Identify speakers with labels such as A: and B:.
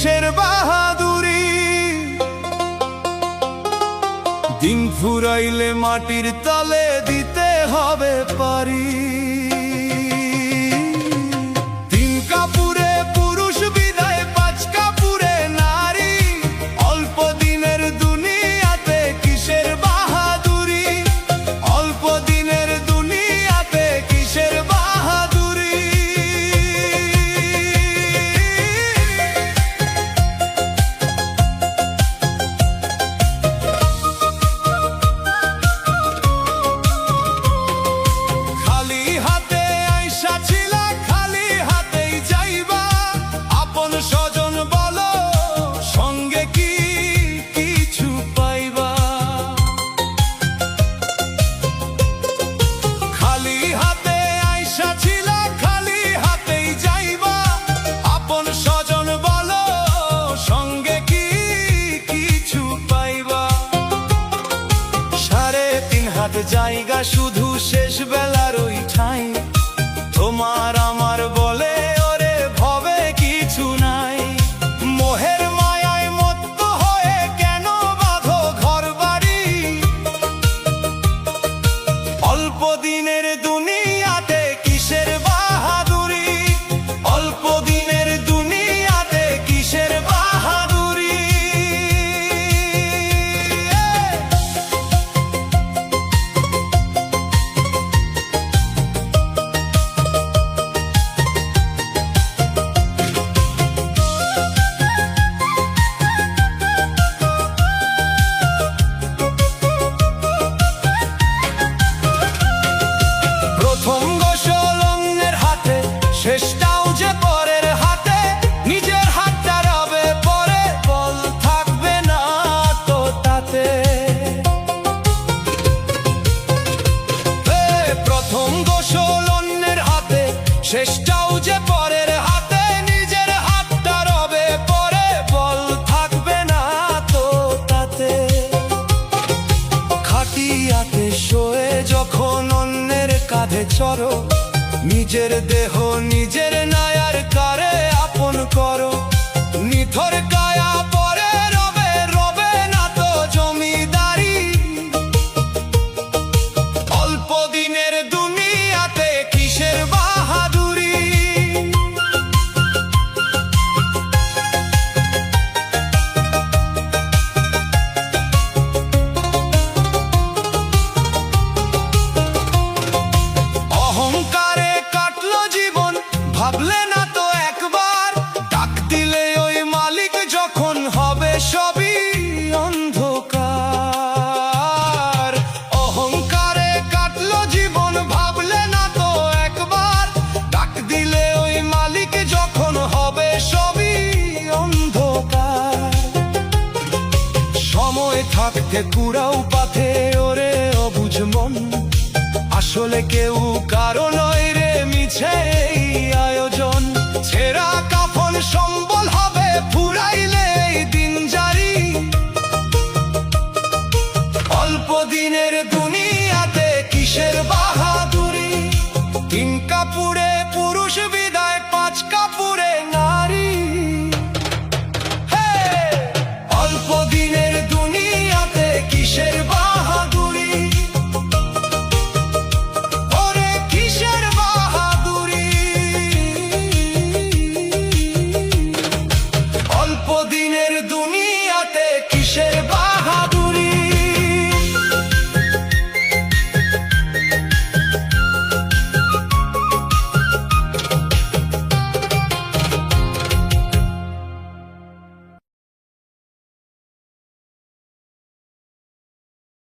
A: কিসের বাহাদুরি। দিন ফুরাইলে মাটির তলে দিতে হবে পারি। তিন কাপুরে পুরুষ বিদায়, পাঁচ কাপুরে নারী। অল্প দিনের দুনিয়াতে কিসের বাহাদুরি, অল্প দিনের দুনিয়াতে কিসের বাহাদুরি। খালি হাতে আইসা ছিলা, খালি হাতেই যাইবা। আপন স্বজন বলো, সঙ্গে কি কিছু পাইবা। খালি হাতে আইসা ছিলা, খালি হাতেই যাইবা। আপন স্বজন বলো, সঙ্গে কি কিছু পাইবা। 3.5 হাত জায়গা শুধু শেষ বেলার ওই ঠাই। তোমার আমার বলে ওরে ভবে কিছু নাই। মোহের মায়ায় মত্ত হয়ে কেন বাঁধো ঘর বাড়ি। অল্প দিনের দুনিয়াতে কিসের বাহাদুরি, অল্প দিনের দুনিয়াতে কিসের বাহাদুরি। প্রথম গোসল অন্যের হাতে, শেষটাও যে পরের হাতে। নিজের হাতটা রবে পরে, বল থাকবে না তো তাতে। প্রথম গোসল অন্যের হাতে, শেষটাও যে পরের হাতে। নিজের হাতটা রবে পরে, বল থাকবে না তো তাতে। খাটিয়াতে শোয়ে যখন অন্যের কাঁধে চড়ো, নিজের দেহ নিজের নায়ার কারে আপন করো। নিথর কায়া পরে রবে, রবে না তো জমিদারি। অল্প দিনের দুনিয়াতে কিসের বাহাদুরি। অহংকারে কাটলো জীবন, ভাবলে না তো একবার। ডাক দিলে ওই মালিক যখন হবে সবই অন্ধকার। অহংকারে কাটলো জীবন, ভাবলে না তো একবার। ডাক দিলে ওই মালিক যখন হবে সবই অন্ধকার। সময় থাকতে কুড়াও পাথে ওরে অবুঝ মন। আসলে কেউ কারো নয় রে মিছে এই আয়োজন। ছেঁড়া কাফন সম্বল হবে ফুরাইলে এই দিন জারি। অল্প দিনের দুনিয়াতে কিসের বাহাদুরি। 3 কাপুরে পুরুষ বিদায়, 5 কাপুরে নারী। অল্প দিনের দুনিয়াতে কিসের বাহাদুরি, ওরে কিসের বাহাদুরি। অল্প দিনের দুনিয়াতে